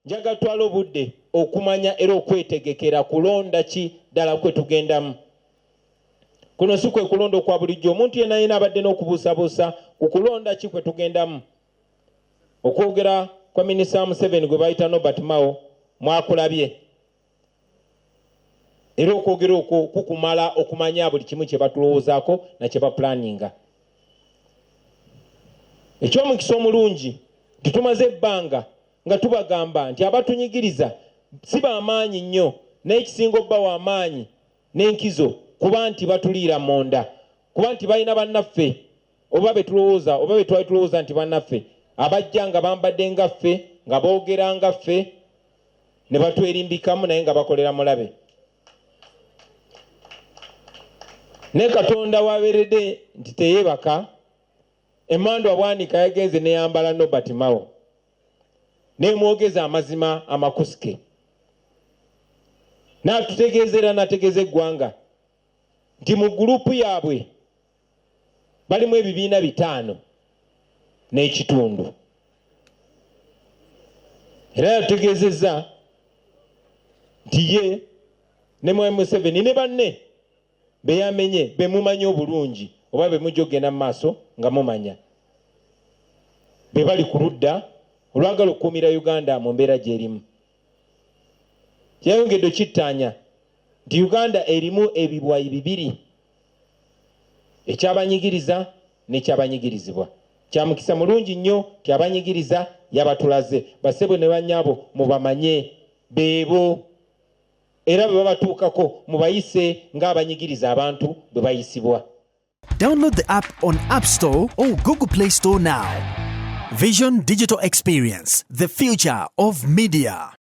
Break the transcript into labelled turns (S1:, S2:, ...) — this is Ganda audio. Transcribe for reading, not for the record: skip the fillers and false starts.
S1: njaga twala obudde okumanya era okwetegekera kulonda ki ddala kwe tugendamu. Kuno si kwe kulonda okwa bulijjo, omuntu yenna yena abadde n'okubuusabuusa ku kulonda ki kwe tugendamu. Okwogera kwa Minisita Museveni gwe bayita Norbert Mao mwakulabye, era okwogera okwo kukumala okumanya buli kimu kye batulowoozaako na kye bapulaninga. Eky'omukisa omulungi nti tumaze ebbanga nga tubagamba nti abatunyigiriza si bamaanyi nnyo, naye ekisinga obba w'amaanyi n'enkizo kuba nti batuliira monda, kuba nti balina bannaffe oba betulowooza oba betwali tulowooza nti bannaffe abajja nga bambadde nga ffe, nga boogera nga ffe, ne batwerimbikamu naye nga bakolera mulabe. Ne Katonda wabeeredde nti teyeebaka, Emandwa Bwanika yagenze neyambala Norbert Mao nemwogeza amazima amakusike, n'atutegeezera n'ategeeza eggwanga nti mu gurupu yaabwe balimu ebibiina 5 n'ekitundu. Era yategeezezza nti ye ne Mwami Museveni ne banne beyamenye bemumanyi obulungi oba bemujja okgenda mu maaso nga mumanya be bali ku ludda olwagala okukuumira Uganda mu mbeera gy'erimu. Kyayongedde okittaanya nti Uganda erimu ebibwayi 2, ekyabanyigiriza n'ekyabanyigirizibwa. Kya mukisa mulungi nnyo nti abanyigiriza yabatulaze, bassebo ne bannyabo mubamanye beebo, era bwe babatuukako mubayise ng'abanyigiriza abantu bwe bayisibwa.
S2: Download the app on App Store or Google Play Store now. Vision Digital Experience, the future of media.